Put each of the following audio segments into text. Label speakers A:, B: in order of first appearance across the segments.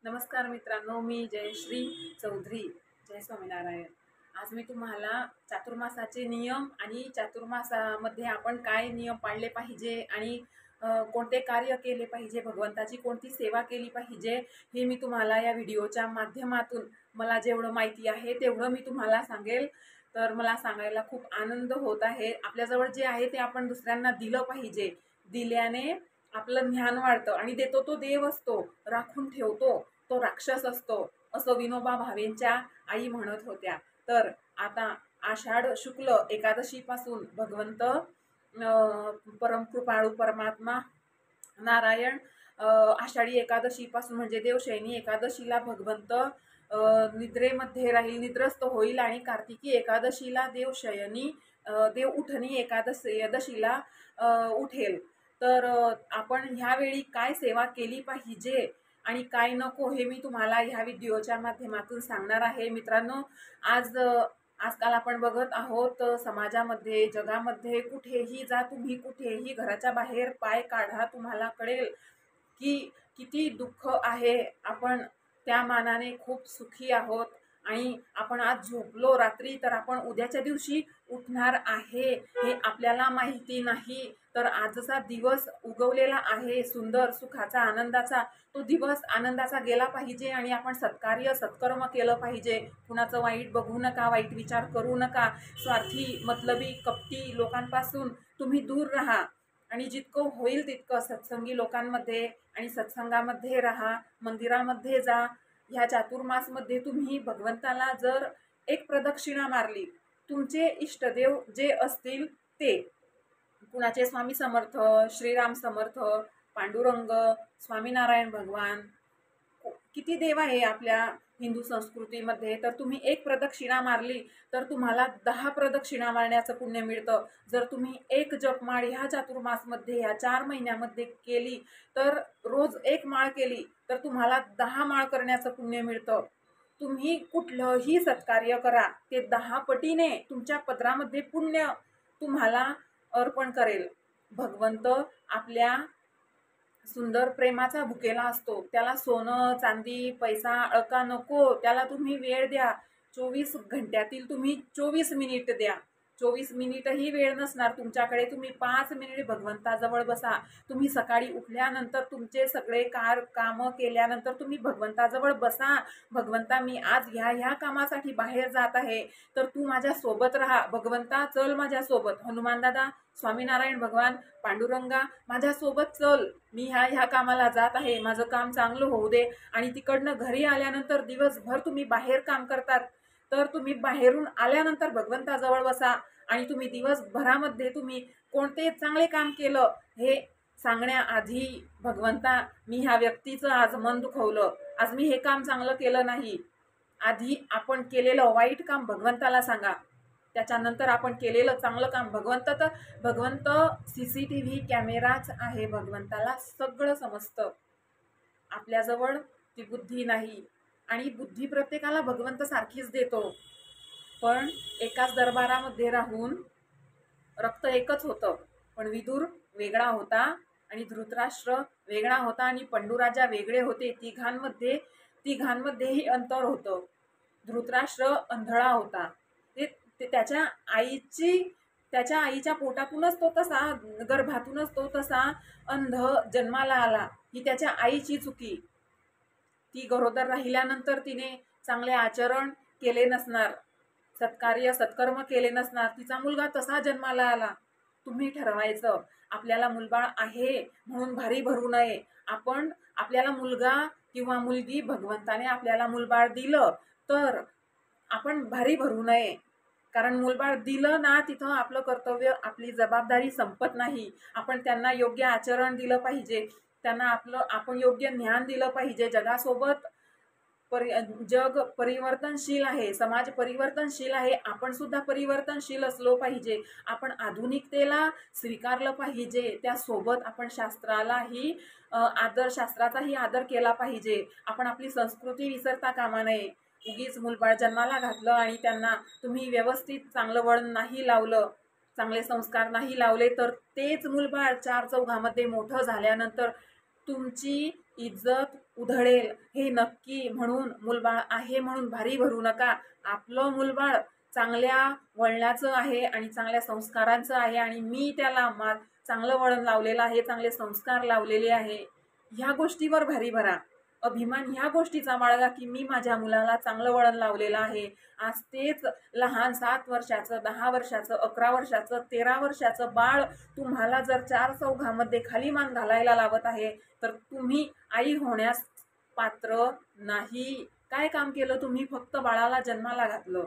A: नमस्कार मित्रांनो, मी जयश्री चौधरी. जय स्वामीनारायण. आज मी तुम्हाला चातुर्मासाचे नियम आणि चातुर्मासामध्ये आपण काय नियम पाळले पाहिजे आणि कोणते कार्य केले पाहिजे, भगवंताची कोणती सेवा केली पाहिजे, हे मी तुम्हाला या व्हिडिओच्या माध्यमातून मला जेवढं माहिती आहे तेवढं मी तुम्हाला सांगेल. तर मला सांगायला खूप आनंद होत आहे. आपल्याजवळ जे आहे ते आपण दुसऱ्यांना दिलं पाहिजे. दिल्याने आपलं ज्ञान वाढतं आणि देतो तो देव असतो, राखून ठेवतो तो राक्षस असतो, असं विनोबा भावेंच्या आई म्हणत होत्या. तर आता आषाढ शुक्ल एकादशीपासून भगवंत परमकृपाळू परमात्मा नारायण आषाढी एकादशीपासून म्हणजे देवशयनी एकादशीला भगवंत निद्रेमध्ये राहील, निद्रस्त होईल आणि कार्तिकी एकादशीला देवशयनी देव उठणी एकादशीला उठेल. तर आपण ह्यावेळी काय सेवा केली पाहिजे आणि काय नको हे मी तुम्हाला ह्या व्हिडिओच्या माध्यमातून सांगणार आहे. मित्रांनो, आजकाल आपण बघत आहोत समाजामध्ये, जगामध्ये, कुठेही जा तुम्ही, कुठेही घराच्या बाहेर पाय काढा, तुम्हाला कळेल की किती दुःख आहे. आपण त्या मानाने खूप सुखी आहोत आणि आपण आज झोपलो रात्री तर आपण उद्याच्या दिवशी उठणार आहे हे आपल्याला माहिती नाही. तर आजचा दिवस उगवलेला आहे सुंदर सुखाचा, आनंदाचा. तो दिवस आनंदाचा गेला पाहिजे आणि आपण सत्कार्य सत्कर्म केलं पाहिजे. कुणाचं वाईट बघू नका, वाईट विचार करू नका. स्वार्थी, मतलबी, कपटी लोकांपासून तुम्ही दूर राहा आणि जितकं होईल तितकं सत्संगी लोकांमध्ये आणि सत्संगामध्ये राहा, मंदिरामध्ये जा. ह्या चातुर्मासमध्ये तुम्ही भगवंताला जर एक प्रदक्षिणा मारली, तुमचे इष्टदेव जे असतील ते, कुणाचे स्वामी समर्थ, श्रीराम समर्थ, पांडुरंग, स्वामीनारायण भगवान, किती देव आहे आपल्या हिंदू संस्कृतीमध्ये. तर तुम्ही एक प्रदक्षिणा मारली तर तुम्हाला 10 प्रदक्षिणा मारण्याचं पुण्य मिळतं. जर तुम्ही एक जपमाळ ह्या चातुर्मासमध्ये ह्या 4 महिन्यामध्ये केली, तर रोज एक माळ केली तर तुम्हाला 10 माळ करण्याचं पुण्य मिळतं. तुम्ही कुठलंही सत्कार्य करा, ते 10 पटीने तुमच्या पदरामध्ये पुण्य तुम्हाला अर्पण करेल. भगवंत आपल्या सुंदर प्रेमाचा भुकेला असतो. त्याला सोनं, चांदी, पैसा, अळका नको. त्याला तुम्ही वेळ द्या. 24 घंट्यातील तुम्ही 24 मिनिट द्या. 24 मिनिटही वेळ नसणार तुमच्याकडे, तुम्ही 5 मिनिट भगवंताजवळ बसा. तुम्ही सकाळी उठल्यानंतर तुमचे सगळे कामं केल्यानंतर तुम्ही भगवंताजवळ बसा. भगवंता, मी आज ह्या कामासाठी बाहेर जात आहे, तर तू माझ्या सोबत राहा. भगवंता, चल माझ्या सोबत. हनुमान दादा, स्वामीनारायण भगवान, पांडुरंगा, माझ्या सोबत चल. मी ह्या कामाला जात आहे, माझं काम चांगलं होऊ दे. आणि तिकडनं घरी आल्यानंतर दिवसभर तुम्ही बाहेर काम करतात, तर तुम्ही बाहेरून आल्यानंतर भगवंताजवळ बसा आणि तुम्ही दिवसभरामध्ये तुम्ही कोणते चांगले काम केलं हे सांगण्याआधी, भगवंता, मी ह्या व्यक्तीचं आज मन दुखवलं, आज मी हे काम चांगलं केलं नाही. आधी आपण केलेलं वाईट काम भगवंताला सांगा, त्याच्यानंतर आपण केलेलं चांगलं काम. भगवंत CCTV कॅमेराच आहे. भगवंताला सगळं समजतं. आपल्याजवळ ती बुद्धी नाही आणि बुद्धी प्रत्येकाला भगवंत सारखीच देतो. पण एकाच दरबारामध्ये राहून रक्त एकच होतं, पण विदुर वेगळा होता आणि धृतराष्ट्र वेगळा होता आणि पंडुराजा वेगळे होते. तिघांमध्येही अंतर होतं. धृतराष्ट्र अंधळा होता. ते त्याच्या आईच्या पोटातूनच तो तसा, गर्भातूनच तो तसा अंध जन्माला आला. ही त्याच्या आईची चुकी. ती गरोदर राहिल्यानंतर तिने चांगले आचरण केले नसणार, सत्कार्य सत्कर्म केले नसणार, तिचा मुलगा तसा जन्माला आला. तुम्ही ठरवायचं, आपल्याला मुलबाळ आहे म्हणून भारी भरू नये. आपल्याला मुलगा किंवा मुलगी भगवंताने आपल्याला मुलबाळ दिलं तर आपण भारी भरू नये. कारण मुलबाळ दिलं ना, तिथं आपलं कर्तव्य, आपली जबाबदारी संपत नाही. आपण त्यांना योग्य आचरण दिलं पाहिजे, त्यांना आपण योग्य ज्ञान दिलं पाहिजे. जगासोबत जग परिवर्तनशील आहे, समाज परिवर्तनशील आहे, आपण सुद्धा परिवर्तनशील असलो पाहिजे. आपण आधुनिकतेला स्वीकारलं पाहिजे, त्यासोबत आपण शास्त्राचाही आदर केला पाहिजे. आपण आपली संस्कृती विसरता कामा नये. उगीच मुलबाळ जन्माला घातलं आणि त्यांना तुम्ही व्यवस्थित चांगलं वळण नाही लावलं, चांगले संस्कार नाही लावले, तर तेच मुलबाळ 4 चौघामध्ये मोठं झाल्यानंतर तुमची इज्जत उधळेल हे नक्की, म्हणून मूलबाळ आहे म्हणून भारी भरू नका. आपलं मूलबाळ चांगल्या वळणाचं आहे आणि चांगल्या संस्कारांचं आहे आणि मी त्याला चांगलं वळण लावलेलं आहे, चांगले संस्कार लावलेले आहे. ह्या गोष्टीवर भारी भरा. अभिमान ह्या गोष्टीचा बाळगा की मी माझ्या मुलाला चांगलं वळण लावलेलं आहे. आज तेच लहान 7 वर्षाचं, 10 वर्षाचं, 11 वर्षाचं, 13 वर्षाचं बाळ तुम्हाला जर 4 चौघामध्ये खाली मान घालायला लावत आहे, तर तुम्ही आई होण्यास पात्र नाही. काय काम केलं तुम्ही? फक्त बाळाला जन्माला घातलं.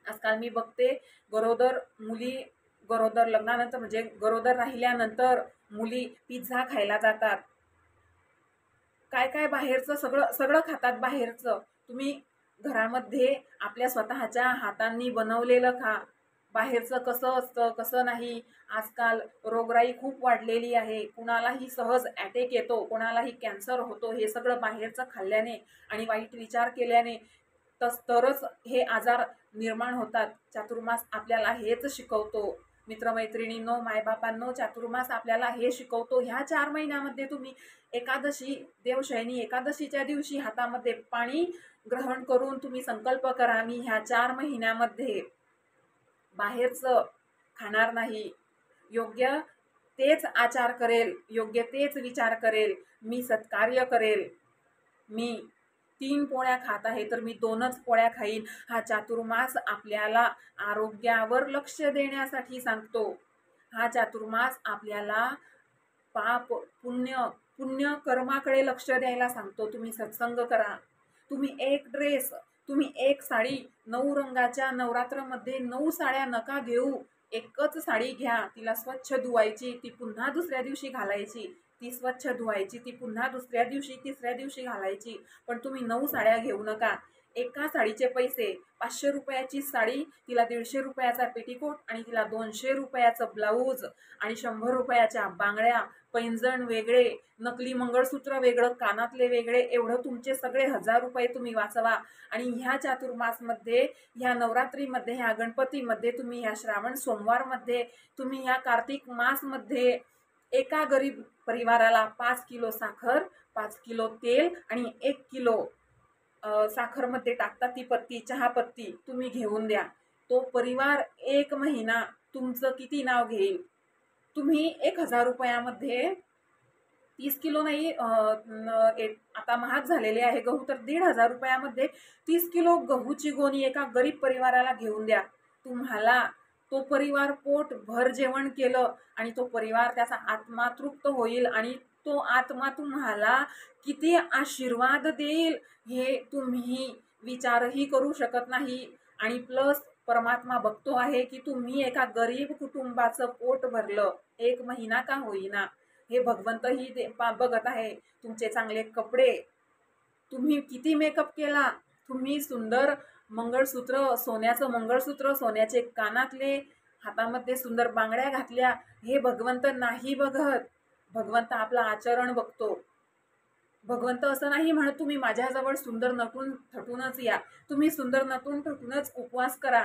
A: आजकाल मी बघते गरोदर मुली, गरोदर लग्नानंतर म्हणजे गरोदर राहिल्यानंतर मुली पिझ्झा खायला जातात. काय काय बाहेरचं सगळं सगळं खातात बाहेरचं. तुम्ही घरामध्ये आपल्या स्वतःच्या हातांनी बनवलेलं खा. बाहेरचं कसं असतं कसं नाही. आजकाल रोगराई खूप वाढलेली आहे. कुणालाही सहज अटॅक येतो, कोणालाही कॅन्सर होतो, हे सगळं बाहेरचं खाल्ल्याने आणि वाईट विचार केल्याने तरच हे आजार निर्माण होतात. चातुर्मास आपल्याला हेच शिकवतो. मित्रमैत्रिणींनो, मायबापांनो, चातुर्मास आपल्याला हे शिकवतो. ह्या 4 महिन्यामध्ये तुम्ही एकादशी, देवशयनी एकादशीच्या दिवशी हातामध्ये पाणी ग्रहण करून तुम्ही संकल्प करा, मी ह्या 4 महिन्यामध्ये बाहेरचं खाणार नाही, योग्य तेच आचार करेल, योग्य तेच विचार करेल, मी सत्कार्य करेल. मी 3 पोळ्या खात आहे तर मी 2च पोळ्या खाईन. हा चातुर्मास आपल्याला आरोग्यावर लक्ष देण्यासाठी सांगतो. हा चातुर्मास आपल्याला पाप पुण्य कर्माकडे लक्ष द्यायला सांगतो. तुम्ही सत्संग करा. तुम्ही एक ड्रेस, तुम्ही एक साडी, 9 रंगाच्या नवरात्रमध्ये 9 साड्या नका घेऊ. एकच साडी घ्या, तिला स्वच्छ धुवायची, ती पुन्हा दुसऱ्या दिवशी घालायची, ती स्वच्छ धुवायची, ती पुन्हा दुसऱ्या दिवशी तिसऱ्या दिवशी घालायची. पण तुम्ही 9 साड्या घेऊ नका. एका साडीचे पैसे 500 रुपयाची साडी, तिला 150 रुपयाचा पेटीकोट आणि तिला 200 रुपयाचं ब्लाऊज आणि 100 रुपयाच्या बांगड्या, पैंजण वेगळे, नकली मंगळसूत्र वेगळं, कानातले वेगळे, एवढं तुमचे सगळे 1000 रुपये तुम्ही वाचवा. आणि ह्या चातुर्मासमध्ये, ह्या नवरात्रीमध्ये, ह्या गणपतीमध्ये, तुम्ही ह्या श्रावण सोमवारमध्ये, तुम्ही ह्या कार्तिक मासमध्ये एका गरीब परिवाराला 5 किलो साखर, 5 किलो तेल आणि 1 किलो साखरमध्ये टाकता ती पत्ती, चहापत्ती तुम्ही घेऊन द्या. तो परिवार 1 महिना तुमचं किती नाव घेईल? तुम्ही 1000 रुपयामध्ये 30 किलो नाही, आता महाग झालेले आहे गहू, तर 1500 रुपयामध्ये 30 किलो गहूची गोणी एका गरीब परिवाराला घेऊन द्या. तुम्हाला तो परिवार पोट भर जेवण केलं आणि तो परिवार, त्याचा आत्मा तृप्त होईल आणि तो आत्मा तुम्हाला किती आशीर्वाद देईल हे तुम्ही विचारही करू शकत नाही. आणि प्लस परमात्मा बघतो आहे की तुम्ही एका गरीब कुटुंबाचं पोट भरलं, 1 महिना का होईना, हे भगवंतही बघत आहे. तुमचे चांगले कपडे, तुम्ही किती मेकअप केला, तुम्ही सुंदर मंगळसूत्र, सोन्याचं मंगळसूत्र, सोन्याचे कानातले, हातामध्ये सुंदर बांगड्या घातल्या, हे भगवंत नाही बघत. भगवंत आपलं आचरण बघतो. भगवंत असं नाही म्हणत तुम्ही माझ्याजवळ सुंदर नटून थटूनच या, तुम्ही सुंदर नटून थटूनच उपवास करा.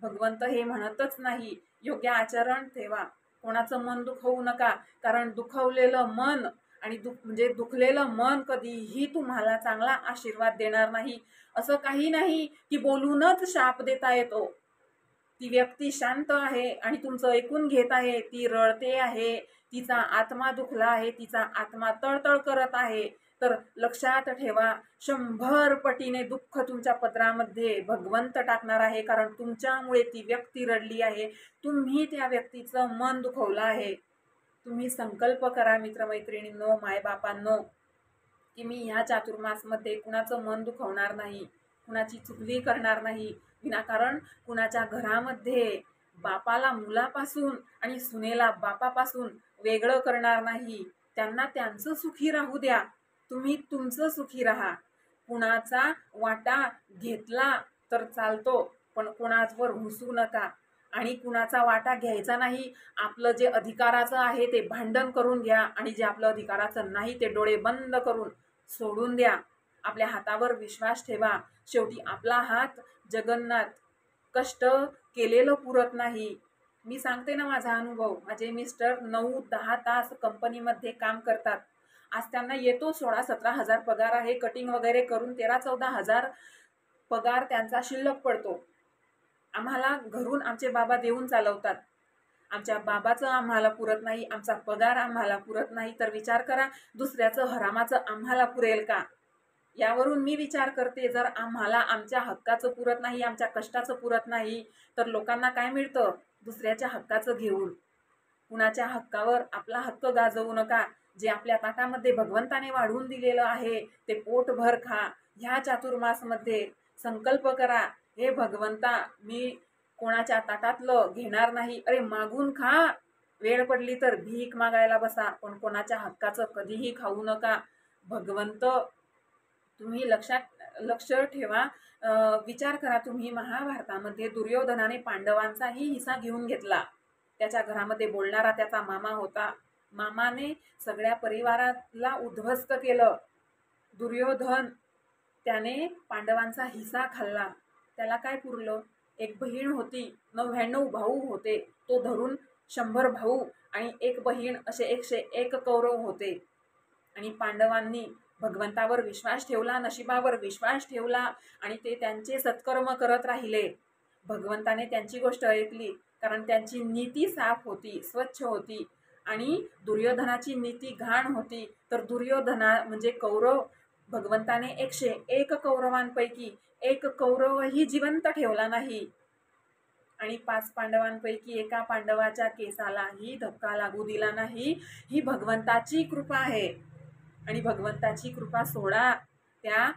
A: भगवंत हे म्हणतच नाही. योग्य आचरण ठेवा, कोणाचं मन दुखवू नका, कारण दुखवलेलं मन आणि दुखलेलं मन कधीही तुम्हाला चांगला आशीर्वाद देणार नाही. असं काही नाही की बोलूनच शाप देता येतो. ती व्यक्ती शांत आहे आणि तुमचं ऐकून घेत आहे, ती रडते आहे, तिचा आत्मा दुखला आहे, तिचा आत्मा तळतळ करत आहे, तर लक्षात ठेवा, 100 पटीने दुःख तुमच्या पदरामध्ये भगवंत टाकणार आहे. कारण तुमच्यामुळे ती व्यक्ती रडली आहे, तुम्ही त्या व्यक्तीचं मन दुखवलं आहे. तुम्ही संकल्प करा मित्रमैत्रिणींनो, मायबापांनो, की मी ह्या चातुर्मासमध्ये कुणाचं मन दुखवणार नाही, कुणाची चुगली करणार नाही, विनाकारण कुणाच्या घरामध्ये बापाला मुलापासून आणि सुनेला बापापासून वेगळं करणार नाही. त्यांना त्यांचं सुखी राहू द्या, तुम्ही तुमचं सुखी राहा. कुणाचा वाटा घेतला तर चालतो, पण कुणावर हुसू नका आणि कुणाचा वाटा घ्यायचा नाही. आपलं जे अधिकाराचं आहे ते भांडण करून घ्या आणि जे आपलं अधिकाराचं नाही ते डोळे बंद करून सोडून द्या. आपल्या हातावर विश्वास ठेवा. शेवटी आपला हात जगन्नाथ. कष्ट केलेलं पुरत नाही. मी सांगते ना माझा अनुभव. माझे मिस्टर 9-10 तास कंपनीमध्ये काम करतात आज त्यांना येतो 16-17 हजार पगार आहे, कटिंग वगैरे करून 13-14 हजार पगार त्यांचा शिल्लक पडतो. आम्हाला घरून आमचे बाबा देऊन चालवतात. आमच्या बाबाचं आम्हाला पुरत नाही, आमचा पगार आम्हाला पुरत नाही, तर विचार करा दुसऱ्याचं हरामाचं आम्हाला पुरेल का? यावरून मी विचार करते, जर आम्हाला आमच्या हक्काचं पुरत नाही, आमच्या कष्टाचं पुरत नाही, तर लोकांना काय मिळतं? दुसऱ्याच्या हक्काचं घेऊन. कुणाच्या हक्कावर आपला हक्क गाजवू नका. जे आपल्या ताटामध्ये भगवंताने वाढवून दिलेलं आहे ते पोटभर खा. ह्या चातुर्मासमध्ये संकल्प करा, हे भगवंता मी कोणाच्या ताटातलं घेणार नाही. अरे मागून खा, वेळ पडली तर भीक मागायला बसा, पण कोणाच्या हक्काचं कधीही खाऊ नका. भगवंत तुम्ही लक्ष ठेवा. विचार करा, तुम्ही महाभारतामध्ये दुर्योधनाने पांडवांचाही हिस्सा घेऊन घेतला. त्याच्या घरामध्ये बोलणारा त्याचा मामा होता. मामाने सगळ्या परिवाराला उद्ध्वस्त केलं. दुर्योधन त्याने पांडवांचा हिस्सा खाल्ला. त्याला काय पुरलं? एक बहीण होती, 99 भाऊ होते, तो धरून 100 भाऊ आणि एक बहीण, असे 101 कौरव होते. आणि पांडवांनी भगवंतावर विश्वास ठेवला, नशिबावर विश्वास ठेवला आणि ते त्यांचे सत्कर्म करत राहिले. भगवंताने त्यांची गोष्ट ऐकली, कारण त्यांची नीती साफ होती, स्वच्छ होती. आणि दुर्योधनाची नीती घाण होती. तर दुर्योधना म्हणजे कौरव, भगवंताने 101 कौरवांपैकी एक कौरवही जिवंत ठेवला नाही. आणि 5 पांडवांपैकी एका पांडवाच्या केसालाही धक्का लागू दिला नाही. ही भगवंताची कृपा आहे. आणि भगवंताची कृपा सोडा, त्या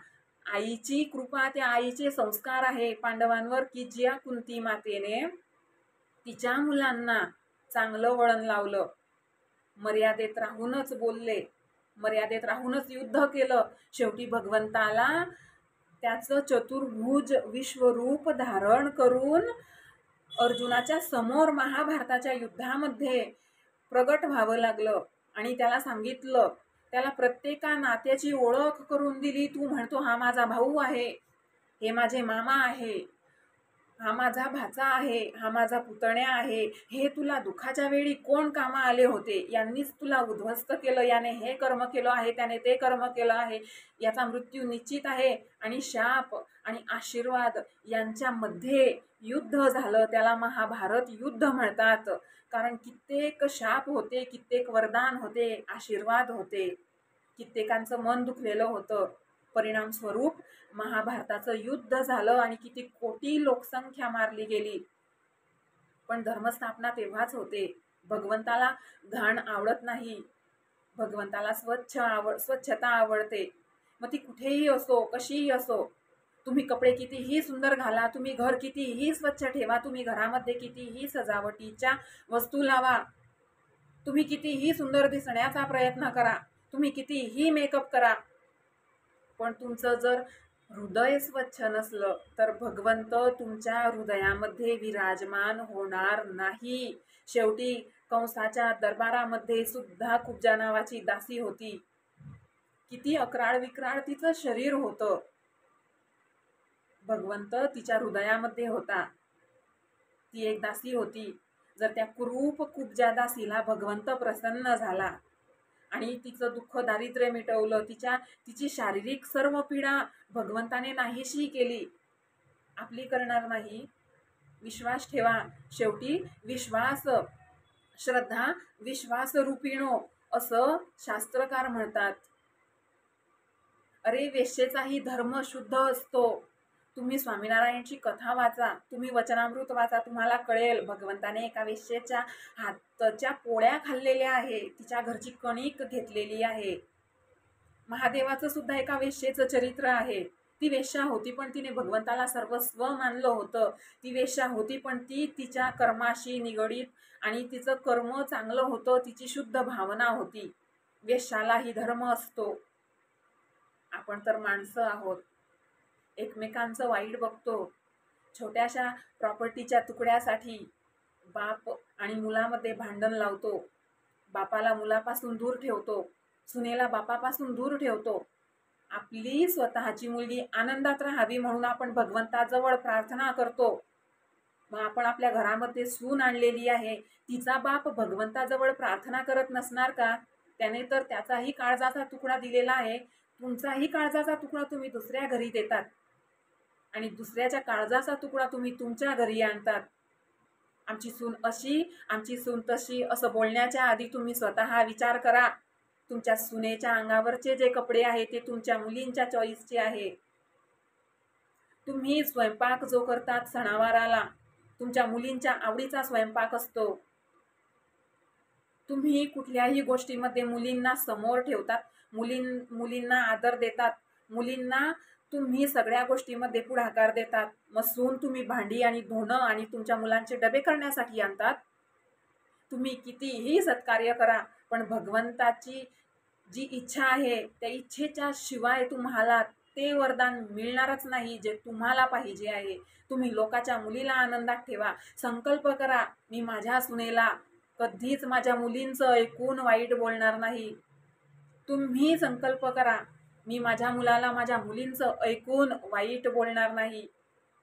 A: आईची कृपा, त्या आईचे संस्कार आहे पांडवांवर, की ज्या कुंती मातेने तिच्या मुलांना चांगलं वळण लावलं, मर्यादेत राहूनच बोलले, मर्यादेत राहूनच युद्ध केलं. शेवटी भगवंताला त्याचं चतुर्भुज विश्वरूप धारण करून अर्जुनाच्या समोर महाभारताच्या युद्धामध्ये प्रगट व्हावं लागलं. आणि त्याला सांगितलं, त्याला प्रत्येका नात्याची ओळख करून दिली. तू म्हणतो हा माझा भाऊ आहे, हे माझे मामा आहे, हा माझा भाचा आहे, हा माझा पुतण्या आहे. हे तुला दुःखाच्या वेळी कोण कामा आले होते? यांनीच तुला उद्ध्वस्त केलं. याने हे कर्म केलं आहे, त्याने ते कर्म केलं आहे. याचा मृत्यू निश्चित आहे. आणि शाप आणि आशीर्वाद यांच्यामध्ये युद्ध झालं. त्याला महाभारत युद्ध म्हणतात. कारण कित्येक शाप होते, कित्येक वरदान होते, आशीर्वाद होते, कित्येकांचं मन दुखलेलं होतं. परिणाम स्वरूप महाभारताचं युद्ध झालं आणि किती कोटी लोकसंख्या मारली गेली. पण धर्मस्थापना तेव्हाच होते. भगवंताला घाण आवडत नाही, भगवंताला स्वच्छता आवडते. मग ती कुठेही असो, कशीही असो. तुम्ही कपडे कितीही सुंदर घाला, तुम्ही घर कितीही स्वच्छ ठेवा, तुम्ही घरामध्ये कितीही सजावटीच्या वस्तू लावा, तुम्ही कितीही सुंदर दिसण्याचा प्रयत्न करा, तुम्ही कितीही मेकअप करा, पण तुमचं जर हृदय स्वच्छ नसलं तर भगवंत तुमच्या हृदयामध्ये विराजमान होणार नाही. शेवटी कंसाच्या दरबारामध्ये सुद्धा कुब्जा नावाची दासी होती. किती अक्राळ विक्राळ तिचं शरीर होतं, भगवंत तिच्या हृदयामध्ये होता. ती एक दासी होती. जर त्या कुरूप कुब्जा दासीला भगवंत प्रसन्न झाला आणि तिचं दुःख दारिद्र्य मिटवलं, तिची शारीरिक सर्व पीडा भगवंताने नाहीशी केली, आपली करणार नाही. विश्वास ठेवा. शेवटी विश्वास, श्रद्धा विश्वास रूपिणो असं शास्त्रकार म्हणतात. अरे वेश्येचाही धर्म शुद्ध असतो. तुम्ही स्वामीनारायणची कथा वाचा, तुम्ही वचनामृत वाचा, तुम्हाला कळेल. भगवंताने एका वेश्येच्या हाताच्या पोळ्या खाल्लेल्या आहे, तिच्या घरची कणिक घेतलेली आहे. महादेवाचं सुद्धा एका वेश्येचं चरित्र आहे. ती वेश्या होती, पण तिने भगवंताला सर्वस्व मानलं होतं. ती वेश्या होती, पण ती तिच्या कर्माशी निगडीत आणि तिचं कर्म चांगलं होतं, तिची शुद्ध भावना होती. वेश्यालाही धर्म असतो. आपण तर माणसं आहोत, एकमेकांचं वाईट बघतो. छोट्याशा प्रॉपर्टीच्या तुकड्यासाठी बाप आणि मुलामध्ये भांडण लावतो, बापाला मुलापासून दूर ठेवतो, सुनेला बापापासून दूर ठेवतो. आपली स्वतःची मुलगी आनंदात राहावी म्हणून आपण भगवंताजवळ प्रार्थना करतो. मग आपण आपल्या घरामध्ये सून आणलेली आहे, तिचा बाप भगवंताजवळ प्रार्थना करत नसणार का? त्याने तर त्याचाही काळजाचा तुकडा दिलेला आहे, तुमचाही काळजाचा तुकडा तुम्ही दुसऱ्या घरी देतात आणि दुसऱ्याच्या काळजाचा तुकडा तुम्ही तुमच्या घरी आणतात. आमची सून अशी, आमची सून तशी असं बोलण्याच्या आधी तुम्ही स्वतः विचार करा. तुमच्या सुनेच्या अंगावरचे जे कपडे आहे ते तुमच्या मुलींच्या चॉईसचे आहे. तुम्ही स्वयंपाक जो करतात सणावाराला, तुमच्या मुलींच्या आवडीचा स्वयंपाक असतो. तुम्ही कुठल्याही गोष्टीमध्ये मुलींना समोर ठेवतात, मुलींना आदर देतात, मुलींना तुम्ही सगळ्या गोष्टीमध्ये पुढाकार देतात. मग सून तुम्ही भांडी आणि धुणं आणि तुमच्या मुलांचे डबे करण्यासाठी आणतात. तुम्ही कितीही सत्कार्य करा, पण भगवंताची जी इच्छा आहे त्या इच्छेच्या शिवाय तुम्हाला ते वरदान मिळणारच नाही जे तुम्हाला पाहिजे आहे. तुम्ही लोकाच्या मुलीला आनंदात ठेवा. संकल्प करा, मी माझ्या सुनेला कधीच माझ्या मुलींचं ऐकून वाईट बोलणार नाही. तुम्ही संकल्प करा, मी माझ्या मुलाला माझ्या मुलींचं ऐकून वाईट बोलणार नाही.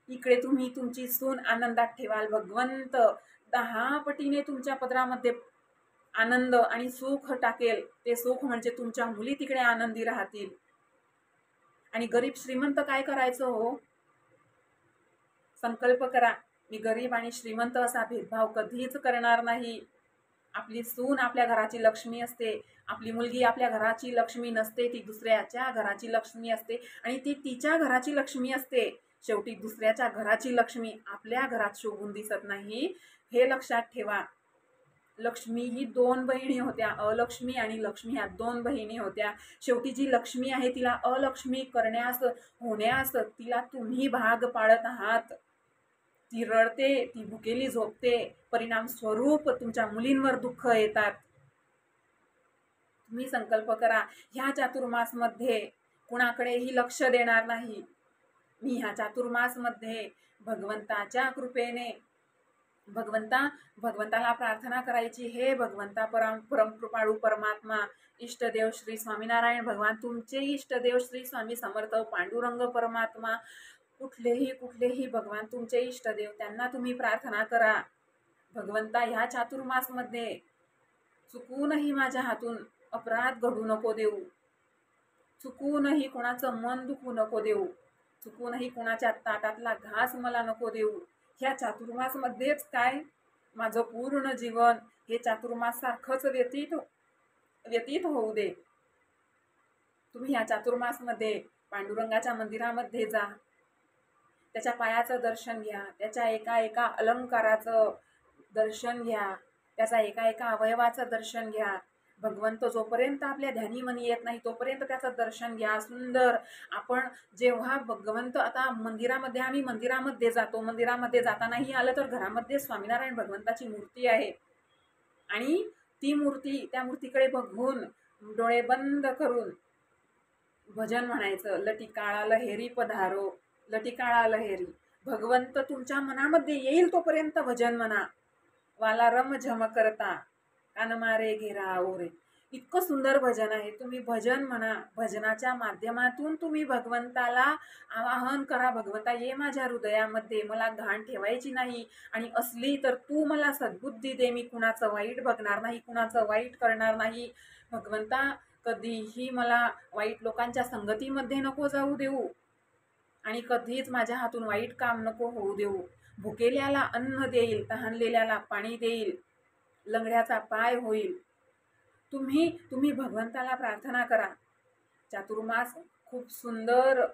A: इकडे तुम्ही तुमची सून आनंदात ठेवाल, भगवंत 10 पटीने तुमच्या पदरामध्ये आनंद आणि सुख टाकेल. ते सुख म्हणजे तुमच्या मुली तिकडे आनंदी राहतील. आणि गरीब श्रीमंत काय करायचं हो? संकल्प करा, मी गरीब आणि श्रीमंत असा भेदभाव कधीच करणार नाही. आपली सून आपल्या घराची लक्ष्मी असते, आपली मुलगी आपल्या घराची लक्ष्मी नसते, ती दुसऱ्याच्या घराची लक्ष्मी असते आणि ती तिच्या घराची लक्ष्मी असते. शेवटी दुसऱ्याच्या घराची लक्ष्मी आपल्या घरात शोभून दिसत नाही, हे लक्षात ठेवा. लक्ष्मी ही 2 बहिणी होत्या, अलक्ष्मी आणि लक्ष्मी ह्या 2 बहिणी होत्या. शेवटी जी लक्ष्मी आहे तिला अलक्ष्मी होण्यास तिला तुम्ही भाग पाडत आहात. ती रडते, ती भुकेली झोपते, परिणाम स्वरूप तुमच्या मुलींवर दुःख येतात. तुम्ही संकल्प करा, ह्या चातुर्मासमध्ये कुणाकडेही लक्ष देणार नाही. मी ह्या चातुर्मासमध्ये भगवंताच्या कृपेने भगवंताला प्रार्थना करायची, हे भगवंता परमकृपाळू परमात्मा, इष्टदेव श्री स्वामीनारायण भगवान, तुमचे इष्टदेव श्री स्वामी समर्थ पांडुरंग परमात्मा, कुठलेही भगवान तुमचे इष्टदेव, त्यांना तुम्ही प्रार्थना करा. भगवंता, ह्या चातुर्मासमध्ये चुकूनही माझ्या हातून अपराध घडू नको देऊ, चुकूनही कोणाचं मन दुखू नको देऊ, चुकूनही कोणाच्या ताटातला घास मला नको देऊ. ह्या चातुर्मासमध्येच काय, माझं पूर्ण जीवन हे चातुर्मास सारखंच व्यतीत होऊ दे. तुम्ही ह्या चातुर्मासमध्ये पांडुरंगाच्या मंदिरामध्ये जा, त्याच्या पायाचं दर्शन घ्या, त्याच्या एका अलंकाराचं दर्शन घ्या, त्याचा एका अवयवाचं दर्शन घ्या. भगवंत जोपर्यंत आपल्या ध्यानीमनी येत नाही तोपर्यंत त्याचं दर्शन घ्या. सुंदर आपण जेव्हा भगवंत, आता आम्ही मंदिरामध्ये जातो, मंदिरामध्ये जातानाही आलं तर घरामध्ये स्वामीनारायण भगवंताची मूर्ती आहे आणि त्या मूर्तीकडे बघून डोळे बंद करून भजन म्हणायचं, लटिकाळा लहेरी पधारो, लटिकाळा लहेरी. भगवंत तुमच्या मनामध्ये येईल तोपर्यंत भजन म्हणा. वाला रम झम करता कान मारे घेरा ओरे. इतकं सुंदर भजन आहे, तुम्ही भजन म्हणा. भजनाच्या माध्यमातून तुम्ही भगवंताला आवाहन करा, भगवंता ये माझ्या हृदयामध्ये, मला घाण ठेवायची नाही आणि असली तर तू मला सद्बुद्धी दे, मी कुणाचं वाईट बघणार नाही, कुणाचं वाईट करणार नाही. भगवंता, कधीही मला वाईट लोकांच्या संगतीमध्ये नको जाऊ देऊ आणि कधीच माझ्या हातून वाईट काम नको होऊ देऊ. भुकेल्याला अन्न देईल, तहानलेल्याला पाणी देईल, लंगड्याचा पाय होईल. तुम्ही भगवंताला प्रार्थना करा. चातुर्मास खूप सुंदर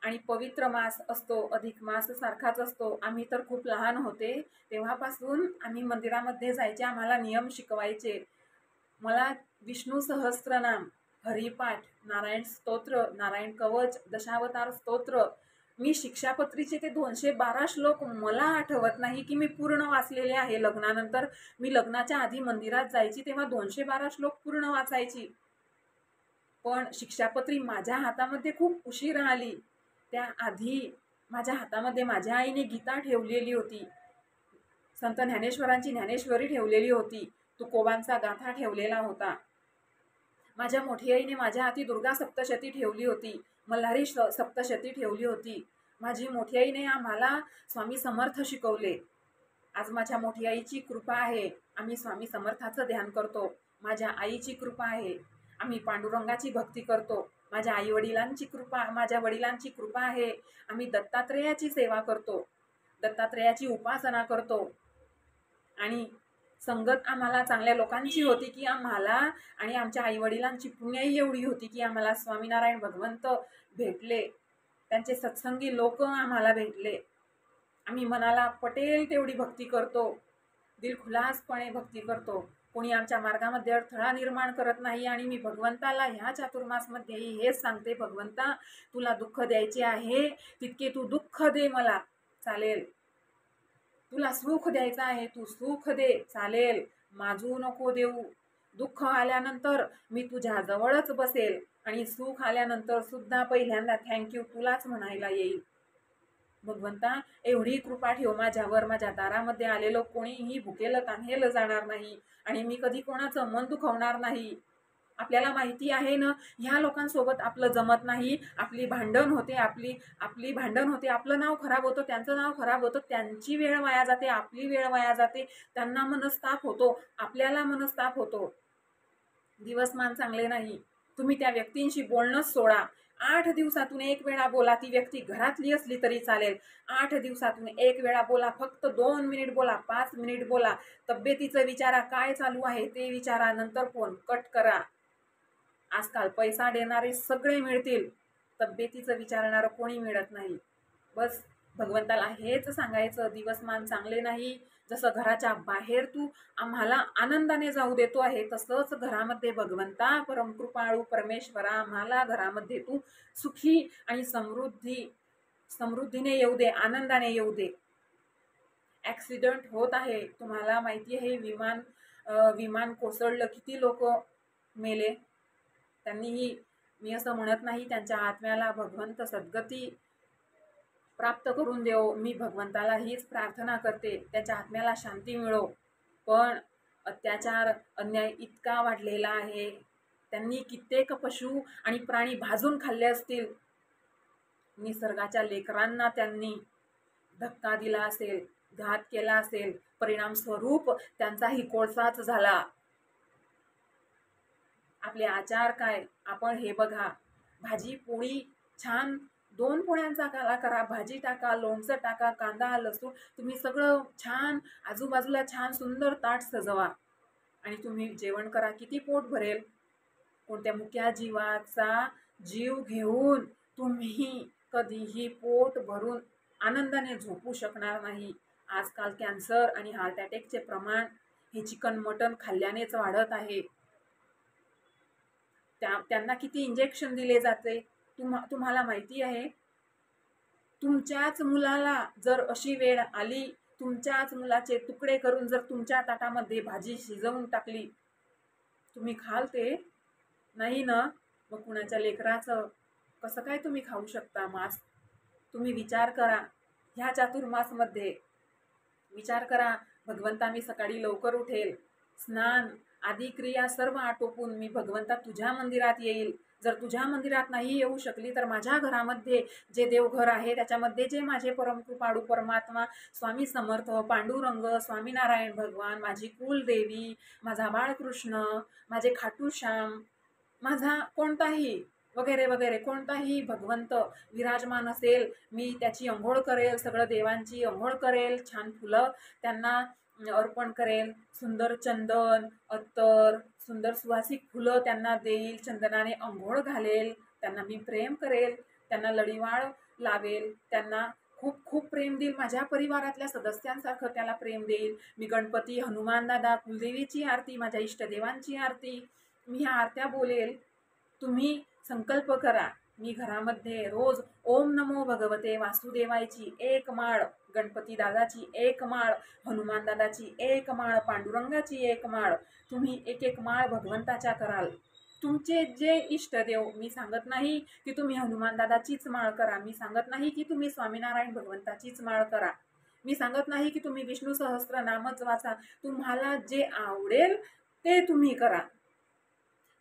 A: आणि पवित्र मास असतो, अधिक मास सारखाच असतो. आम्ही तर खूप लहान होते तेव्हापासून आम्ही मंदिरामध्ये जायचे, आम्हाला नियम शिकवायचे. मला विष्णू सहस्त्रनाम, हरिपाठ, नारायण स्तोत्र, नारायण कवच, दशावतार स्तोत्र, मी शिक्षापत्रीचे ते 212 श्लोक मला आठवत नाही की मी पूर्ण वाचलेले आहे. लग्नानंतर मी लग्नाच्या आधी मंदिरात जायची तेव्हा 212 श्लोक पूर्ण वाचायची, पण शिक्षापत्री माझ्या हातामध्ये खूप उशीर आली. त्याआधी माझ्या हातामध्ये माझ्या आईने गीता ठेवलेली होती, संत ज्ञानेश्वरांची ज्ञानेश्वरी ठेवलेली होती, तुकोबांचा गाथा ठेवलेला होता. माझ्या मोठी आईने माझ्या हाती दुर्गा सप्तशती ठेवली होती, मल्हारी सप्तशती ठेवली होती. माझी मोठी आईने आम्हाला स्वामी समर्थ शिकवले. आज माझ्या मोठी आईची कृपा आहे, आम्ही स्वामी समर्थाचं ध्यान करतो. माझ्या आईची कृपा आहे. आम्ही पांडुरंगाची भक्ती करतो. माझ्या आईवडिलांची कृपा, माझ्या वडिलांची कृपा आहे. आम्ही दत्तात्रेयाची सेवा करतो, दत्तात्रेयाची उपासना करतो. आणि संगत आम्हाला चांगल्या लोकांची होती की आम्हाला, आणि आमच्या आईवडिलांची पुण्याही एवढी होती की आम्हाला स्वामीनारायण भगवंत भेटले, त्यांचे सत्संगी लोक आम्हाला भेटले. आम्ही मनाला पटेल तेवढी भक्ती करतो, दिलखुलासपणे भक्ती करतो. कोणी आमच्या मार्गामध्ये अडथळा निर्माण करत नाही. आणि मी भगवंताला ह्या चातुर्मासमध्येही हेच सांगते, भगवंता तुला दुःख द्यायचे आहे तितके तू दुःख दे, मला चालेल. तुला सुख द्यायचं आहे तू सुख दे, चालेल. माजू नको देऊ. दुःख आल्यानंतर मी तुझ्या जवळच बसेल, आणि सुख आल्यानंतर सुद्धा पहिल्यांदा थँक्यू तुलाच म्हणायला येईल. भगवंता एवढी कृपा ठेव माझ्यावर, माझ्या दारामध्ये आलेलं कोणीही भुकेलं तान्हेलं जाणार नाही, आणि मी कधी कोणाचं मन दुखवणार नाही. आपल्याला माहिती आहे ना, ह्या लोकांसोबत आपलं जमत नाही, आपली भांडण होते, आपली भांडण होते, आपलं नाव खराब होतं, त्यांचं नाव खराब होतं, त्यांची वेळ वाया जाते, आपली वेळ वाया जाते, त्यांना मनस्ताप होतो, आपल्याला मनस्ताप होतो. दिवसमान चांगले नाही. तुम्ही त्या व्यक्तींशी बोलणंच सोडा. 8 दिवसातून 1 वेळा बोला. ती व्यक्ती घरातली असली तरी चालेल. 8 दिवसातून 1 वेळा बोला. फक्त 2 मिनिट बोला, 5 मिनिट बोला. तब्येतीचं विचारा, काय चालू आहे ते विचारा, नंतर फोन कट करा. आजकाल पैसा देणारे सगळे मिळतील, तब्येतीचं विचारणारं कोणी मिळत नाही. बस भगवंताला हेच सांगायचं, दिवसमान चांगले नाही. जसं घराच्या बाहेर तू आम्हाला आनंदाने जाऊ देतो आहे, तसंच घरामध्ये भगवंता परमकृपाळू परमेश्वरा आम्हाला घरामध्ये तू सुखी आणि समृद्धीने येऊ दे, आनंदाने येऊ दे. ॲक्सिडेंट होत आहे, तुम्हाला माहिती आहे. विमान कोसळलं, किती लोक मेले. त्यांनीही, मी असं म्हणत नाही त्यांच्या आत्म्याला भगवंत सद्गती प्राप्त करून देव, मी भगवंताला हीच प्रार्थना करते, त्याच्या आत्म्याला शांती मिळो. पण अत्याचार अन्याय इतका वाढलेला आहे. त्यांनी कित्येक पशु आणि प्राणी भाजून खाल्ले असतील. निसर्गाच्या लेकरांना त्यांनी धक्का दिला असेल, घात केला असेल, परिणाम स्वरूप त्यांचाही कोळसाच झाला. आपले आचार काय, आपण हे बघा. भाजी पोळी छान 2 पोळ्यांचा काला करा, भाजी टाका, लोणचं टाका, कांदा लसूण, तुम्ही सगळं छान आजूबाजूला छान सुंदर ताट सजवा आणि तुम्ही जेवण करा. किती पोट भरेल? कोणत्या मुक्या जीवाचा जीव घेऊन तुम्ही कधीही पोट भरून आनंदाने झोपू शकणार नाही. आजकाल कॅन्सर आणि हार्ट अटॅकचे प्रमाण हे चिकन मटन खाल्ल्यानेच वाढत आहे. त्यांना किती इंजेक्शन दिले जाते तुम्हाला माहिती आहे? तुमच्याच मुलाला जर अशी वेळ आली, तुमच्याच मुलाचे तुकडे करून जर तुमच्या ताटामध्ये भाजी शिजवून टाकली, तुम्ही खाल ते? नाही ना. मग कुणाच्या लेकराचं कसं काय तुम्ही खाऊ शकता मांस? तुम्ही विचार करा. ह्या चातुर्मासमध्ये विचार करा, भगवंता मी सकाळी लवकर उठेल, स्नान आदी क्रिया सर्व आटोपून मी भगवंता तुझ्या मंदिरात येईल. जर तुझ्या मंदिरात नाही येऊ शकली तर माझ्या घरामध्ये जे देवघर आहे त्याच्यामध्ये जे माझे परमकृपाळू परमात्मा स्वामी समर्थ, पांडुरंग, स्वामीनारायण भगवान, माझी कुलदेवी, माझा बाळकृष्ण, माझे खाटूश्याम, माझा कोणताही वगैरे वगैरे कोणताही भगवंत विराजमान असेल, मी त्याची अंघोळ करेल, सगळं देवांची अंघोळ करेल, छान फुलं त्यांना अर्पण करेल, सुंदर चंदन अत्तर सुंदर सुवासिक फुलं त्यांना देईल, चंदनाने अंघोळ घालेल, त्यांना मी प्रेम करेल, त्यांना लढीवाळ लावेल, त्यांना खूप खूप प्रेम देईल. माझ्या परिवारातल्या सदस्यांसारखं त्याला प्रेम देईल. मी गणपती, हनुमान दादा, कुलदेवीची आरती, माझ्या इष्टदेवांची आरती, मी ह्या आरत्या बोलेल. तुम्ही संकल्प करा, मी घरामध्ये रोज ओम नमो भगवते वासुदेवायची 1 माळ, गणपती दादाची 1 माळ, हनुमान दादाची 1 माळ, पांडुरंगाची 1 माळ, तुम्ही 1 माळ भगवंताच्या कराल. तुमचे जे इष्टदेव, मी सांगत नाही की तुम्ही हनुमान दादाचीच माळ करा, मी सांगत नाही की तुम्ही स्वामीनारायण भगवंताचीच माळ करा, मी सांगत नाही की तुम्ही विष्णू सहस्त्र नामच वाचा. तुम्हाला जे आवडेल ते तुम्ही करा.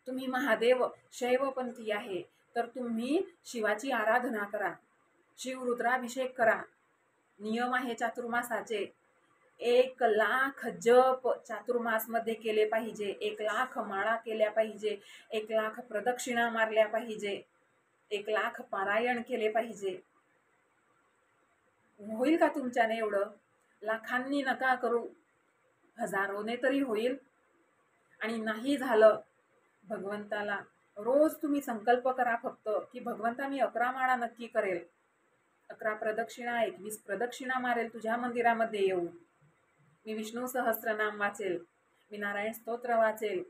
A: तुम्ही महादेव शैवपंथी आहे तर तुम्ही शिवाची आराधना करा, शिवरुद्राभिषेक करा. नियम आहे चातुर्मासाचे. 1,00,000 जप चातुर्मासमध्ये केले पाहिजे, 1,00,000 माळा केल्या पाहिजे, 1,00,000 प्रदक्षिणा मारल्या पाहिजे, 1,00,000 पारायण केले पाहिजे. होईल का तुमच्याने एवढं? लाखांनी नका करू, हजारोने तरी होईल. आणि नाही झालं, भगवंताला रोज तुम्ही संकल्प करा फक्त की भगवंता मी 11 माळा नक्की करेल, 11 प्रदक्षिणा, 21 प्रदक्षिणा मारेल तुझ्या मंदिरामध्ये येऊन, मी विष्णू सहस्त्रनाम वाचेल, मी नारायण स्तोत्र वाचेल,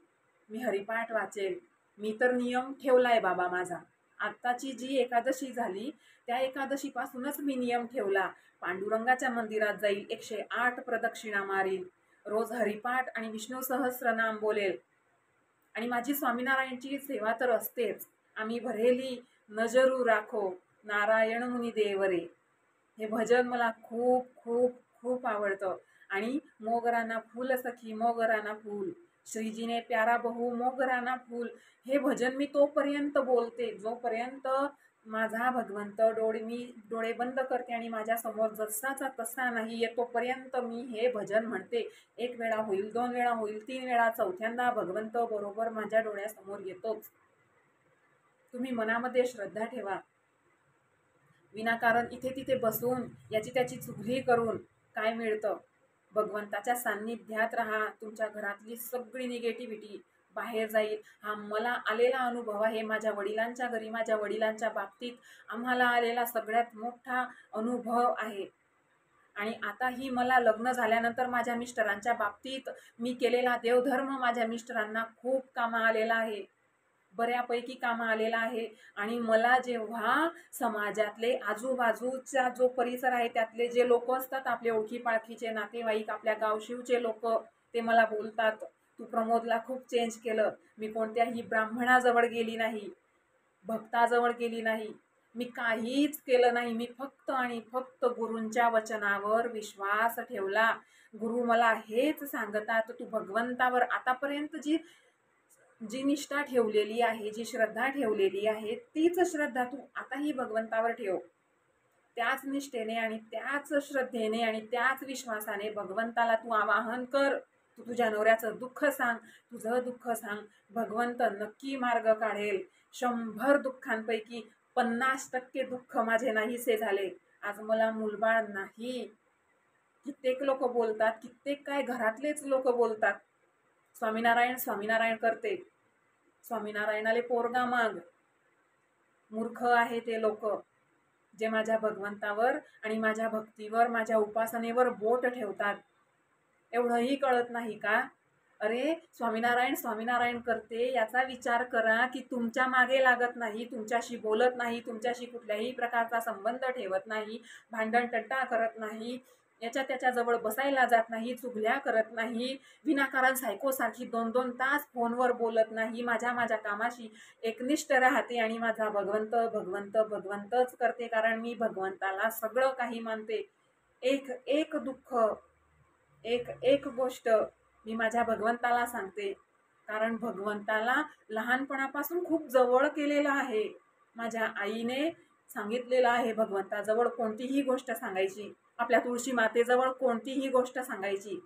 A: मी हरिपाठ वाचेल. मी तर नियम ठेवलाय बाबा माझा. आत्ताची जी एकादशी झाली त्या एकादशीपासूनच मी नियम ठेवला. पांडुरंगाच्या मंदिरात जाईल, 108 प्रदक्षिणा मारील, रोज हरिपाठ आणि विष्णू सहस्त्रनाम बोलेल. आणि माझी स्वामीनारायणची सेवा तर असतेच. आम्ही भरेली नजरू राखो नारायण मुनी देवरे, हे भजन मला खूप खूप खूप आवडतं. आणि मोगराना फूल सखी मोगराना फूल, श्रीजीने प्यारा बहू मोगराना फूल, हे भजन मी तोपर्यंत बोलते जोपर्यंत माझा भगवंत मी डोळे बंद करते आणि माझ्या समोर जसाचा तसा नाही येत, तोपर्यंत मी हे भजन म्हणते. 1 वेळा होईल, 2 वेळा होईल, 3 वेळा, चौथ्यांदा भगवंत बरोबर माझ्या डोळ्यासमोर येतोच. तुम्ही मनामध्ये श्रद्धा ठेवा. विनाकारण इथे तिथे बसून याची त्याची चुगली करून काय मिळतं? भगवंताच्या सान्निध्यात राहा. तुमच्या घरातली सगळी निगेटिव्हिटी बाहेर जाईल. हा मला आलेला अनुभव आहे. माझ्या वडिलांच्या घरी, माझ्या वडिलांच्या बाबतीत आम्हाला आलेला सगळ्यात मोठा अनुभव आहे. आणि आताही मला लग्न झाल्यानंतर माझ्या मिस्टरांच्या बाबतीत मी केलेला देवधर्म माझ्या मिस्टरांना खूप कामा आलेला आहे, बऱ्यापैकी कामा आलेला आहे. आणि मला जेव्हा समाजातले आजूबाजूचा जो परिसर आहे त्यातले जे लोक असतात, आपले ओळखी पाळखीचे नातेवाईक, आपल्या गावशिवचे लोक, ते मला बोलतात तू प्रमोदला खूप चेंज केलं. मी कोणत्याही ब्राह्मणाजवळ गेली नाही, भक्ताजवळ गेली नाही, मी काहीच केलं नाही. मी फक्त आणि फक्त गुरूंच्या वचनावर विश्वास ठेवला. गुरु मला हेच सांगतात, तू भगवंतावर आतापर्यंत जी जी निष्ठा ठेवलेली आहे, जी श्रद्धा ठेवलेली आहे, तीच श्रद्धा तू आताही भगवंतावर ठेव. त्याच निष्ठेने आणि त्याच श्रद्धेने आणि त्याच विश्वासाने भगवंताला तू आवाहन कर. तू तुझ्या नवऱ्याचं दुःख सांग, तुझं दुःख सांग, भगवंत नक्की मार्ग काढेल. 100 दुःखांपैकी 50% दुःख माझे नाहीसे झाले. आज मला मुलबाळ नाही. कित्येक लोक बोलतात, कित्येक काय घरातलेच लोक बोलतात, स्वामीनारायण स्वामीनारायण करते, स्वामीनारायणाले पोरगा माग. मूर्ख आहे ते लोक जे माझ्या भगवंतावर आणि माझ्या भक्तीवर, माझ्या उपासनेवर बोट ठेवतात. एवढंही कळत नाही का? अरे स्वामीनारायण स्वामीनारायण करते याचा विचार करा की तुमच्या मागे लागत नाही, तुमच्याशी बोलत नाही, तुमच्याशी कुठल्याही प्रकारचा संबंध ठेवत नाही, भांडण टंटा करत नाही, याच्या त्याच्याजवळ बसायला जात नाही, चुगल्या करत नाही, विनाकारण सायकोसारखी 2-2 तास फोनवर बोलत नाही, माझ्या कामाशी एकनिष्ठ राहते आणि माझा भगवंत भगवंत भगवंतच करते. कारण मी भगवंताला सगळं काही मानते. एक एक दुःख, एक एक गोष्ट मी माझ्या भगवंताला सांगते. कारण भगवंताला लहानपणापासून खूप जवळ केलेलं आहे. माझ्या आईने सांगितलेलं आहे भगवंताजवळ कोणतीही गोष्ट सांगायची, आपल्या तुळशी मातेजवळ कोणतीही गोष्ट सांगायची.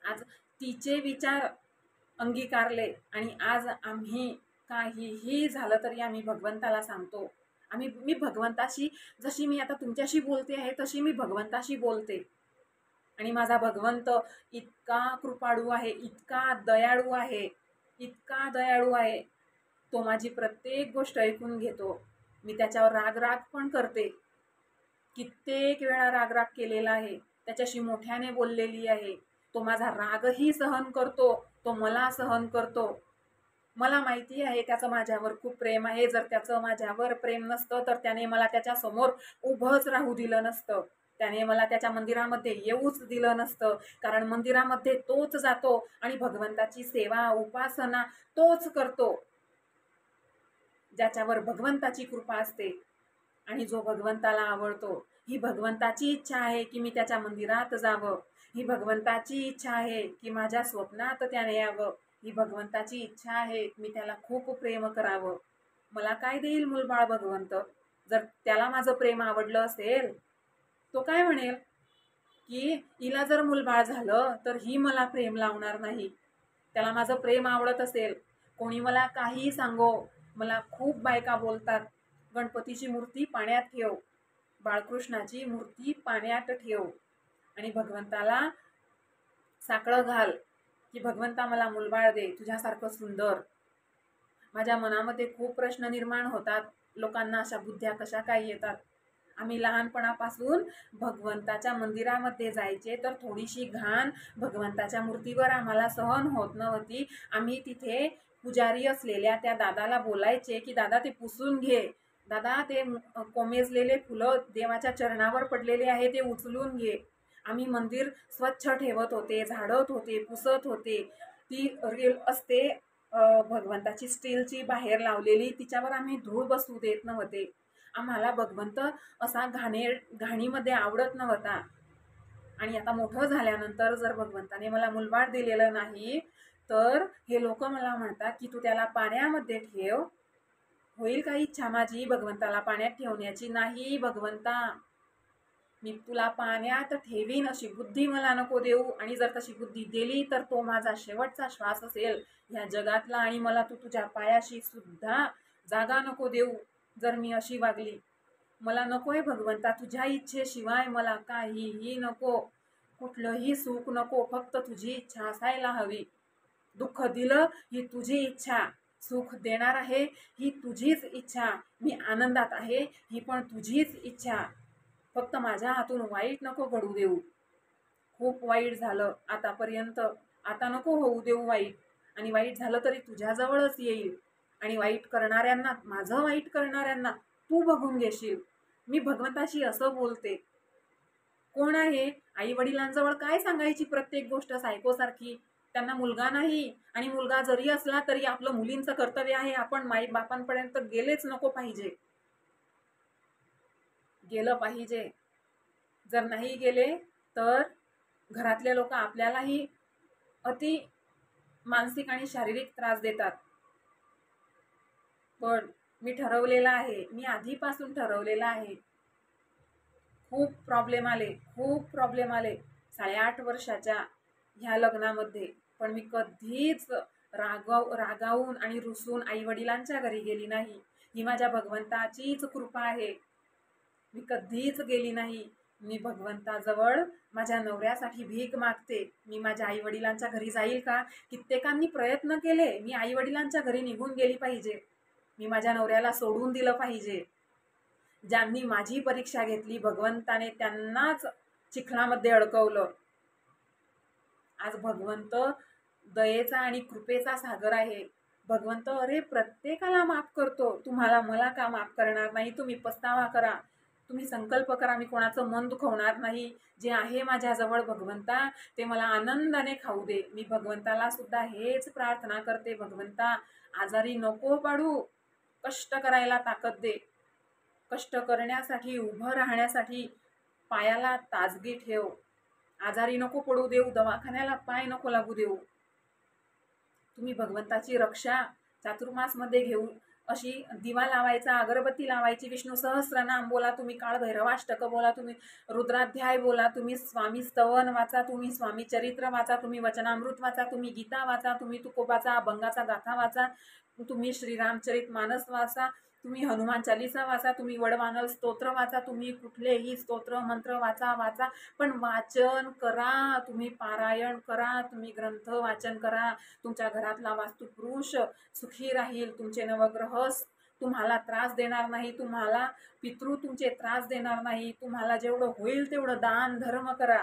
A: आज तिचे विचार अंगीकारले आणि आज आम्ही काहीही झालं तरी आम्ही भगवंताला सांगतो. मी भगवंताशी, जशी मी आता तुमच्याशी बोलते आहे तशी मी भगवंताशी बोलते. आणि माझा भगवंत इतका कृपाळू आहे, इतका दयाळू आहे, इतका दयाळू आहे. तो माझी प्रत्येक गोष्ट ऐकून घेतो. मी त्याच्यावर राग पण करते, कित्येक वेळा राग केलेला आहे, त्याच्याशी मोठ्याने बोललेली आहे. तो माझा रागही सहन करतो, तो मला सहन करतो. मला माहिती आहे त्याचं माझ्यावर खूप प्रेम आहे. जर त्याचं माझ्यावर प्रेम नसतं तर त्याने मला त्याच्यासमोर उभंच राहू दिलं नसतं, त्याने मला त्याच्या मंदिरामध्ये येऊच दिलं नसतं. कारण मंदिरामध्ये तोच जातो आणि भगवंताची सेवा उपासना तोच करतो ज्याच्यावर भगवंताची कृपा असते आणि जो भगवंताला आवडतो. ही भगवंताची इच्छा आहे की मी त्याच्या मंदिरात जावं, ही भगवंताची इच्छा आहे की माझ्या स्वप्नात त्याने यावं, ही भगवंताची इच्छा आहे मी त्याला खूप प्रेम करावं. मला काय देईल मूलबाळ भगवंत? जर त्याला माझं प्रेम आवडलं असेल तो काय म्हणेल, की हिला जर मूलबाळ झालं तर ही मला प्रेम लावणार नाही, त्याला माझं प्रेम आवडत असेल. कोणी मला काहीही सांगो, मला खूप बायका बोलतात गणपतीची मूर्ती पाण्यात ठेव, बाळकृष्णाची मूर्ती पाण्यात ठेव आणि भगवंताला साकडं घाल की भगवंता मला मूलबाळ दे तुझ्यासारखं सुंदर. माझ्या मनामध्ये खूप प्रश्न निर्माण होतात, लोकांना अशा बुद्ध्या कशा काय येतात. आम्ही लहानपणापासून भगवंताच्या मंदिरामध्ये जायचे तर थोडीशी घाण भगवंताच्या मूर्तीवर आम्हाला सहन होत नव्हती. आम्ही तिथे पुजारी असलेल्या त्या दादाला बोलायचे की दादा ते पुसून घे, दादा ते कोमेजलेले फुलं देवाच्या चरणावर पडलेले आहे ते उचलून घे. आम्ही मंदिर स्वच्छ ठेवत होते, झाडत होते, पुसत होते. ती रील असते भगवंताची स्टीलची बाहेर लावलेली, तिच्यावर आम्ही धूळ बसू देत नव्हते. आम्हाला भगवंत असा घाणीमध्ये आवडत नव्हता. आणि आता मोठं झाल्यानंतर जर भगवंताने मला मूलबाळ दिलेलं नाही तर हे लोक मला म्हणतात की तू त्याला पाण्यामध्ये ठेव. होईल का इच्छा माझी भगवंताला पाण्यात ठेवण्याची? नाही भगवंता, मी तुला पाण्यात ठेवीन अशी बुद्धी मला नको देऊ. आणि जर तशी बुद्धी दिली तर तो माझा शेवटचा श्वास असेल ह्या जगातला, आणि मला तू तुझ्या पायाशी सुद्धा जागा नको देऊ जर मी अशी वागली. मला नकोय भगवंता, तुझ्या इच्छेशिवाय मला काहीही नको, कुठलंही सुख नको, फक्त तुझी इच्छा असायला हवी. दुःख दिलं ही तुझी इच्छा, सुख देणार आहे ही तुझीच इच्छा, मी आनंदात आहे ही पण तुझीच इच्छा. फक्त माझ्या हातून वाईट नको घडू देऊ. खूप वाईट झालं आतापर्यंत, आता नको होऊ देऊ वाईट. आणि वाईट झालं तरी तुझ्याजवळच येईल. आणि वाईट करणाऱ्यांना, माझं वाईट करणाऱ्यांना तू बघून घेशील. मी भगवंताशी असं बोलते. कोण आहे? आई वडिलांजवळ काय सांगायची प्रत्येक गोष्ट सायकोसारखी? त्यांना मुलगा नाही, आणि मुलगा जरी असला तरी आपलं मुलींचं कर्तव्य आहे आपण माई बापांपर्यंत गेलेच नको पाहिजे, गेलं पाहिजे. जर नाही गेले तर घरातले लोक आपल्यालाही अति मानसिक आणि शारीरिक त्रास देतात. पण मी ठरवलेलं आहे, मी आधीपासून ठरवलेलं आहे. खूप प्रॉब्लेम आले, खूप प्रॉब्लेम आले 8.5 वर्षाच्या ह्या लग्नामध्ये, पण मी कधीच रागावून आणि रुसून आई वडिलांच्या घरी गेली नाही. ही माझ्या भगवंताचीच कृपा आहे. मी कधीच गेली नाही. मी भगवंताजवळ माझ्या नवऱ्यासाठी भीक मागते. मी माझ्या आई वडिलांच्या घरी जाईल का? कित्येकांनी प्रयत्न केले, मी आई वडिलांच्या घरी निघून गेली पाहिजे, मी माझ्या नवऱ्याला सोडून दिलं पाहिजे. ज्यांनी माझी परीक्षा घेतली भगवंताने त्यांनाच चिखलामध्ये अडकवलं. आज भगवंत दयेचा आणि कृपेचा सागर आहे. भगवंत अरे प्रत्येकाला माफ करतो, तुम्हाला मला का माफ करणार नाही? तुम्ही पस्तावा करा, तुम्ही संकल्प करा, मी कोणाचं मन दुखवणार नाही. जे आहे माझ्याजवळ भगवंता ते मला आनंदाने खाऊ दे. मी भगवंताला सुद्धा हेच प्रार्थना करते, भगवंता आजारी नको पाडू, कष्ट करायला ताकद दे, कष्ट करण्यासाठी, उभं राहण्यासाठी पायाला ताजगी ठेव. आजारी नको पडू देऊ, दवाखान्याला पाय नको लागू देऊ. तुम्ही भगवंताची रक्षा चातुर्मासमध्ये घेऊ अशी दिवा लावायचा, अगरबत्ती लावायची, विष्णू सहस्रनाम बोला, तुम्ही काळभैरवाष्टक बोला, तुम्ही रुद्राध्याय बोला, तुम्ही स्वामी स्तवन वाचा, तुम्ही स्वामी चरित्र वाचा, तुम्ही वचनामृत वाचा, तुम्ही गीता वाचा, तुम्ही तुकोबाचा अभंगाचा गाथा वाचा, तुम्ही श्रीरामचरित मानस वाचा, तुम्ही हनुमान चालीसा वाचा, तुम्ही वडवानल स्तोत्र वाचा, तुम्ही कुठलेही स्तोत्र मंत्र वाचा, पण वाचन करा, तुम्ही पारायण करा, तुम्ही ग्रंथ वाचन करा. तुमच्या घरातला वास्तुपुरुष सुखी राहील, तुमचे नवग्रह तुम्हाला त्रास देणार नाही, तुम्हाला पितृ तुमचे त्रास देणार नाही. तुम्हाला जेवढं होईल तेवढं दान धर्म करा.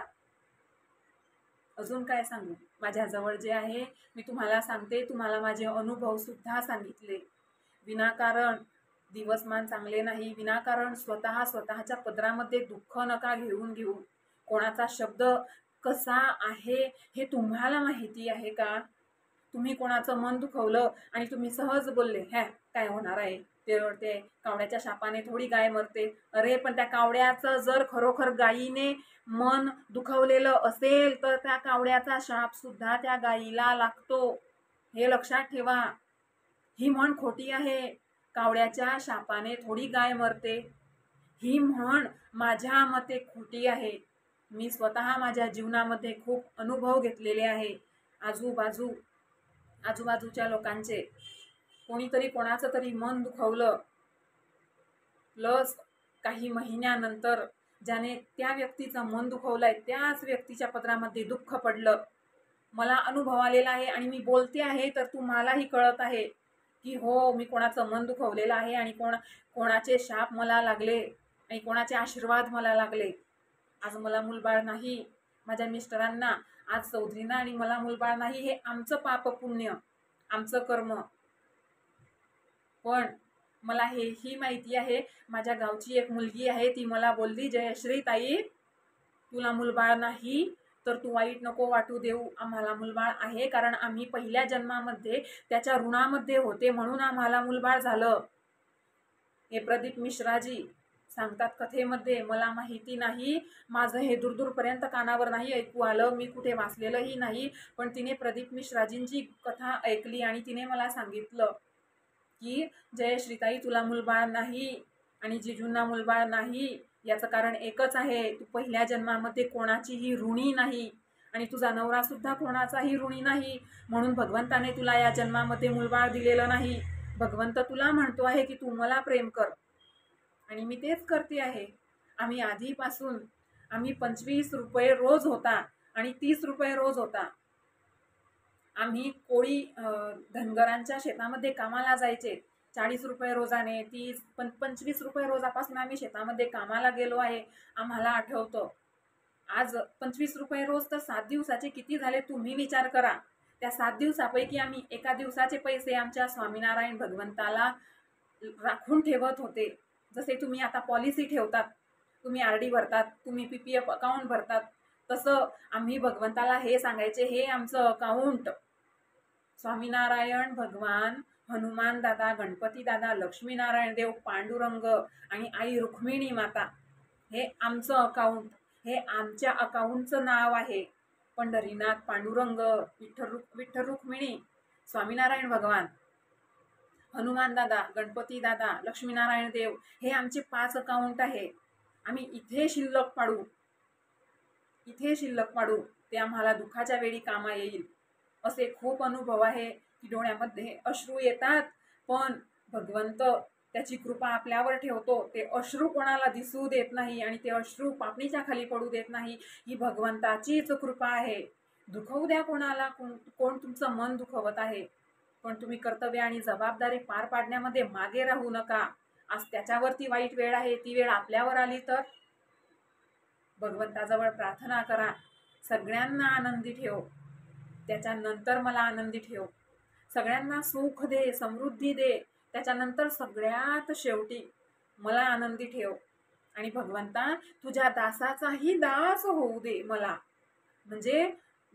A: अजून काय सांगू? माझ्याजवळ जे आहे मी तुम्हाला सांगते, तुम्हाला माझे अनुभव सुद्धा सांगितले. विनाकारण दिवसमान चांगले नाही, विनाकारण स्वतःच्या पदरामध्ये दुःख नका घेऊ. कोणाचा शब्द कसा आहे हे तुम्हाला माहिती आहे का? तुम्ही कोणाचं मन दुखवलं आणि तुम्ही सहज बोलले, काय होणार आहे, ते कावड्याच्या शापाने थोडी गाय मरते. अरे पण त्या कावड्याचं जर खरोखर गायीने मन दुखवलेलं असेल तर त्या कावड्याचा शाप सुद्धा त्या गायीला लागतो, हे लक्षात ठेवा. ही म्हण खोटी आहे. कावड्याच्या शापाने थोडी गाय मरते, ही म्हण माझ्या मते खोटी आहे. मी स्वतः माझ्या जीवनामध्ये खूप अनुभव घेतलेले आहे. आजूबाजूच्या लोकांचे कोणीतरी कोणाचं तरी मन दुखवलं, प्लस काही महिन्यानंतर ज्याने त्या व्यक्तीचं मन दुखवलंय त्याच व्यक्तीच्या पदरामध्ये दुःख पडलं. मला अनुभव आलेला आहे आणि मी बोलते आहे तर तुम्हालाही कळत आहे की हो, मी कोणाचं मन दुखवलेलं आहे आणि कोणाचे शाप मला लागले आणि कोणाचे आशीर्वाद मला लागले. आज मला मूलबाळ नाही, माझ्या मिस्टरांना आज चौधरींना आणि मला मूलबाळ नाही, हे आमचं पाप पुण्य, आमचं कर्म. पण मला हेही माहिती आहे, माझ्या गावची एक मुलगी आहे, ती मला बोलली, जयश्री ताई तुला मूलबाळ नाही तर तू वाईट नको वाटू देऊ, आम्हाला मूलबाळ आहे, कारण आम्ही पहिल्या जन्मामध्ये त्याच्या ऋणामध्ये होते म्हणून आम्हाला मूलबाळ झालं. हे प्रदीप मिश्राजी सांगतात कथेमध्ये. मला माहिती नाही, माझं हे दूरपर्यंत कानावर नाही ऐकू आलं, मी कुठे वाचलेलंही नाही, पण तिने प्रदीप मिश्राजींची कथा ऐकली आणि तिने मला सांगितलं की जयश्रीताई तुला मूलबाळ नाही आणि जिजूंना मूलबाळ नाही याचं कारण एकच आहे, तू पहिल्या जन्मामध्ये कोणाचीही ऋणी नाही आणि तुझा नवरा सुद्धा कोणाचाही ऋणी नाही, म्हणून भगवंताने तुला या जन्मामध्ये मूलबाळ दिलेलं नाही. भगवंत तुला म्हणतो आहे की तू मला प्रेम कर आणि मी तेच करते आहे. आम्ही आधीपासून 25 रुपये रोज होता आणि 30 रुपये रोज होता. आम्ही कोळी धनगरांच्या शेतामध्ये कामाला जायचे. 40 रुपये रोजाने, 25 रुपये रोजापासून आम्ही शेतामध्ये कामाला गेलो आहे. आम्हाला आठवतं. आज 25 रुपये रोज तर 7 दिवसाचे किती झाले तुम्ही विचार करा. त्या 7 दिवसापैकी आम्ही एका दिवसाचे पैसे आमच्या स्वामीनारायण भगवंताला राखून ठेवत होते. जसे तुम्ही आता पॉलिसी ठेवतात, तुम्ही RD भरतात, तुम्ही PPF अकाउंट भरतात, तसं आम्ही भगवंताला हे सांगायचे, हे आमचं अकाउंट स्वामीनारायण भगवान, हनुमान दादा, गणपती दादा, लक्ष्मीनारायण देव, पांडुरंग आणि आई रुक्मिणी माता, हे आमचं अकाउंट, हे आमच्या अकाउंटचं नाव आहे. पंढरीनाथ, पांडुरंग, विठ्ठल रुक्मिणी, स्वामीनारायण भगवान, हनुमान दादा, गणपती दादा, लक्ष्मीनारायण देव, हे आमचे 5 अकाउंट आहे. आम्ही इथे शिल्लक पाडू, ते आम्हाला दुःखाच्या वेळी कामा येईल. असे खूप अनुभव आहे की डोळ्यामध्ये अश्रू येतात, पण भगवंत त्याची कृपा आपल्यावर ठेवतो. ते अश्रू कोणाला दिसू देत नाही आणि ते अश्रू पापणीच्या खाली पडू देत नाही. ही भगवंताचीच कृपा आहे. दुखवू द्या कोणाला, कोण तुमचं मन दुखवत आहे, पण तुम्ही कर्तव्य आणि जबाबदारी पार पाडण्यामध्ये मागे राहू नका. आज त्याच्यावरती वाईट वेळ आहे, ती वेळ आपल्यावर आली तर भगवंताजवळ प्रार्थना करा, सगळ्यांना आनंदी ठेव, त्याच्यानंतर मला आनंदी ठेव, सगळ्यांना सुख दे, समृद्धी दे, त्याच्यानंतर सगळ्यात शेवटी मला आनंदी ठेव. आणि भगवंता तुझ्या दासाचाही दास होऊ दे मला, म्हणजे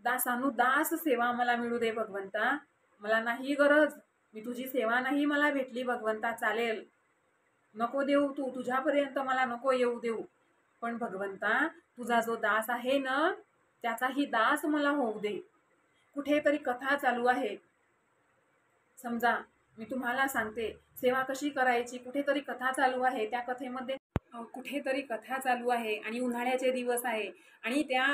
A: दासानुदास सेवा मला मिळू दे. भगवंता मला नाही गरज, मी तुझी सेवा नाही मला भेटली भगवंता चालेल, नको देऊ, तू तुझ्यापर्यंत मला नको येऊ देऊ, पण भगवंता तुझा जो दास आहे ना त्याचाही दास मला होऊ दे. कुठेतरी कथा चालू आहे, समजा मी तुम्हाला सांगते सेवा कशी करायची, कुठेतरी कथा चालू आहे, त्या कथेमध्ये कुठेतरी कथा चालू आहे आणि उन्हाळ्याचे दिवस आहे आणि त्या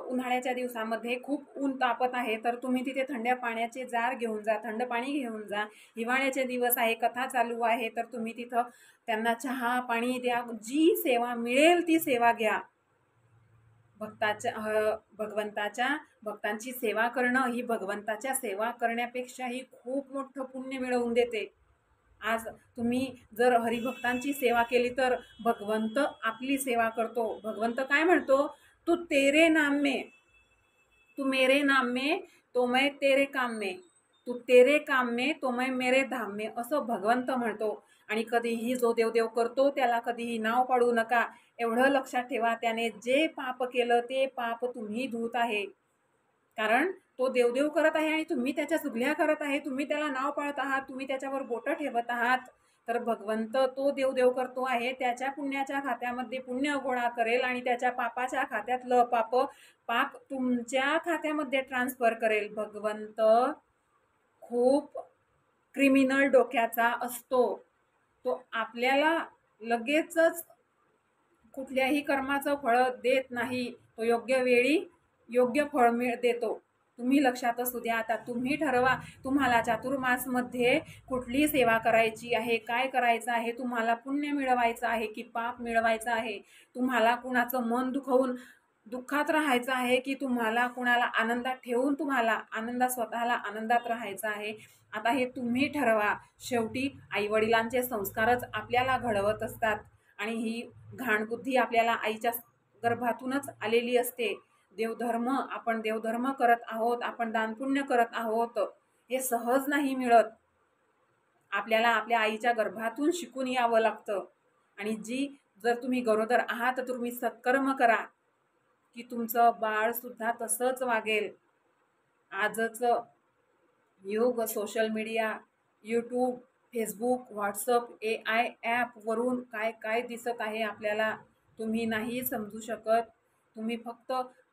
A: उन्हाळ्याच्या दिवसामध्ये खूप ऊन तापत आहे, तर तुम्ही तिथे थंड पाण्याचे जार घेऊन जा, थंड पाणी घेऊन जा. हिवाळ्याचे दिवस आहे, कथा चालू आहे, तर तुम्ही तिथं त्यांना चहा पाणी द्या, जी सेवा मिळेल ती सेवा घ्या. भक्तांची सेवा करणं ही भगवंताच्या सेवा करण्यापेक्षाही खूप मोठं पुण्य मिळवून देते. आज तुम्ही जर हरिभक्तांची सेवा केली तर भगवंत आपली सेवा करतो. भगवंत काय म्हणतो, तू तेरे नाम में, तू मेरे नाम में तो मैं तेरे काम में, तू तेरे काम में तो मैं मेरे धाम में, असं भगवंत म्हणतो. आणि कधीही जो देवदेव करतो त्याला कधीही नाव पाडू नका. एवढं लक्षात ठेवा, त्याने जे पाप केलं ते पाप तुम्ही धूत आहे, कारण तो देवदेव करत आहे आणि तुम्ही त्याच्या चुगल्या करत आहे, तुम्ही त्याला नाव पाळत आहात, तुम्ही त्याच्यावर बोटं ठेवत आहात. तर भगवंत तो देवदेव करतो आहे, त्याच्या पुण्याच्या खात्यामध्ये पुण्य गोळा करेल आणि त्याच्या पापाच्या खात्यातलं पाप तुमच्या खात्यामध्ये ट्रान्सफर करेल. भगवंत खूप क्रिमिनल डोक्याचा असतो, तो आपल्याला लगेचच कुठल्याही कर्माचं फळ देत नाही. तो योग्य वेळी योग्य फळ देतो. तुम्ही लक्षात असू द्या. आता तुम्ही ठरवा तुम्हाला चातुर्मासमध्ये कुठली सेवा करायची आहे, काय करायचं आहे, तुम्हाला पुण्य मिळवायचं आहे की पाप मिळवायचं आहे, तुम्हाला कुणाचं मन दुःखात राहायचं आहे की तुम्हाला कुणाला आनंदात ठेवून तुम्हाला स्वतःला आनंदात राहायचं आहे. आता हे तुम्ही ठरवा. शेवटी आईवडिलांचे संस्कारच आपल्याला घडवत असतात आणि ही घाणबुद्धी आपल्याला आईच्या गर्भातूनच आलेली असते. आपण देवधर्म करत आहोत, आपण दानपुण्य करत आहोत, हे सहज नाही मिळत. आपल्याला आपल्या आईच्या गर्भातून शिकून यावं लागतं. आणि जर तुम्ही गरोदर आहात तर तुम्ही सत्कर्म करा की तुमचं बाळ सुद्धा तसंच वागेल. आजच युग social media, YouTube, Facebook, WhatsApp, AI ॲपवरून काय काय दिसत आहे आपल्याला तुम्ही नाही समजू शकत.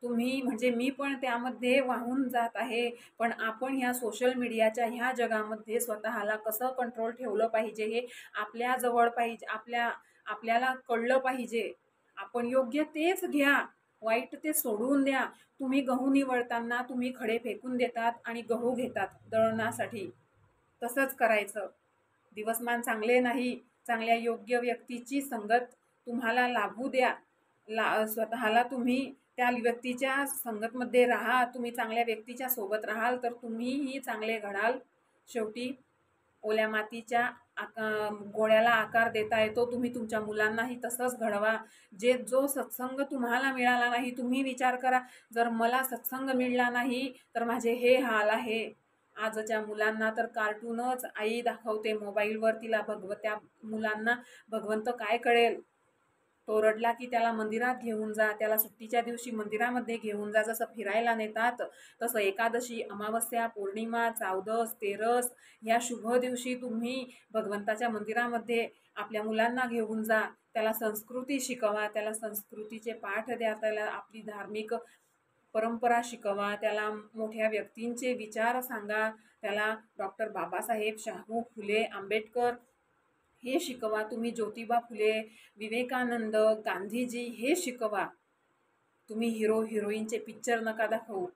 A: तुम्ही म्हणजे मी पण त्यामध्ये वाहून जात आहे. पण आपण ह्या सोशल मीडियाच्या ह्या जगामध्ये स्वतःला कसं कंट्रोल ठेवलं पाहिजे हे आपल्याजवळ पाहिजे. आपल्याला कळलं पाहिजे. आपण योग्य तेच घ्या, वाईट ते सोडून द्या. तुम्ही गहू निवडताना तुम्ही खडे फेकून देतात आणि गहू घेतात दळणासाठी. तसंच करायचं. दिवसमान चांगले नाही, चांगल्या योग्य व्यक्तीची संगत तुम्हाला लाभू द्या. स्वतःला तुम्ही त्या व्यक्तीच्या संगतमध्ये राहा. तुम्ही चांगल्या व्यक्तीच्या सोबत राहाल तर तुम्हीही चांगले घडाल. शेवटी ओल्या मातीच्या गोळ्याला आकार देता येतो. तुम्ही तुमच्या मुलांनाही तसंच घडवा. जो सत्संग तुम्हाला मिळाला नाही, तुम्ही विचार करा, जर मला सत्संग मिळाला नाही तर माझे हे हाल आहे. आजच्या मुलांना तर कार्टूनच आई दाखवते मोबाईलवर. त्या मुलांना भगवंत काय कळेल. तो रडला की त्याला मंदिरात घेऊन जा, त्याला सुट्टीच्या दिवशी मंदिरामध्ये घेऊन जा. जसं फिरायला नेतात तसं एकादशी, अमावस्या, पौर्णिमा, चावदस, तेरस या शुभ दिवशी तुम्ही भगवंताच्या मंदिरामध्ये आपल्या मुलांना घेऊन जा. त्याला संस्कृती शिकवा, त्याला संस्कृतीचे पाठ द्या, त्याला आपली धार्मिक परंपरा शिकवा, त्याला मोठ्या व्यक्तींचे विचार सांगा, त्याला डॉक्टर बाबासाहेब, शाहू फुले, आंबेडकर हे शिकवा. तुम्ही ज्योतिबा फुले, विवेकानंद, गांधीजी हे शिकवा. तुम्ही हिरोईनचे पिक्चर नका दाखवू.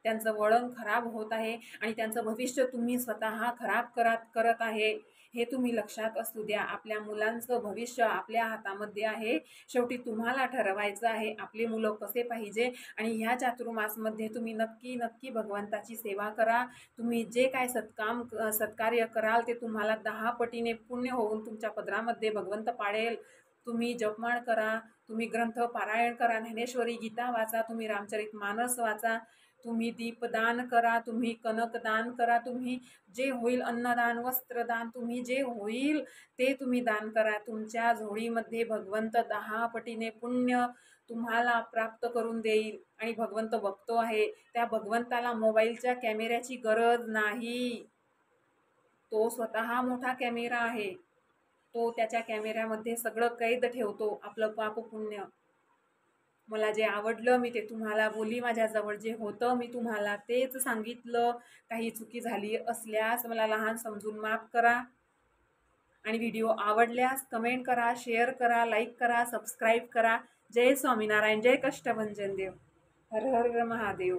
A: त्यांचं वळण खराब होत आहे आणि त्यांचं भविष्य तुम्ही स्वतः खराब करत आहे. हे तुम्ही लक्षात असू द्या. आपल्या मुलांचं भविष्य आपल्या हातामध्ये आहे. शेवटी तुम्हाला ठरवायचं आहे आपले मुलं कसे पाहिजे. आणि ह्या चातुर्मासमध्ये तुम्ही नक्की भगवंताची सेवा करा. तुम्ही जे काय सत्कार्य कराल ते तुम्हाला 10 पटीने पुण्य होऊन तुमच्या पदरामध्ये भगवंत पाडेल. तुम्ही जपमाळ करा, तुम्ही ग्रंथ पारायण करा, ज्ञानेश्वरी, गीता वाचा, तुम्ही रामचरितमानस वाचा, तुम्ही दीपदान करा, तुम्ही कनकदान करा, तुम्ही जे होईल अन्नदान, वस्त्रदान, तुम्ही जे होईल ते तुम्ही दान करा. तुमच्या झोळीमध्ये भगवंत 10 पटीने पुण्य तुम्हाला प्राप्त करून देईल. आणि भगवंत बघतो आहे. त्या भगवंताला मोबाईलच्या कॅमेऱ्याची गरज नाही. तो स्वतः मोठा कॅमेरा आहे. तो त्याच्या कॅमेऱ्यामध्ये सगळं कैद ठेवतो, आपलं पाप पुण्य. मला जे आवडलं मी ते तुम्हाला बोलली. माझ्याजवळ जे होतं मी तुम्हाला तेच सांगितलं. काही चुकी झाली असल्यास मला लहान समजून माफ करा. आणि व्हिडिओ आवडल्यास कमेंट करा, शेअर करा, लाईक करा, सबस्क्राईब करा. जय स्वामीनारायण, जय कष्टभंजन देव. हर हर महादेव.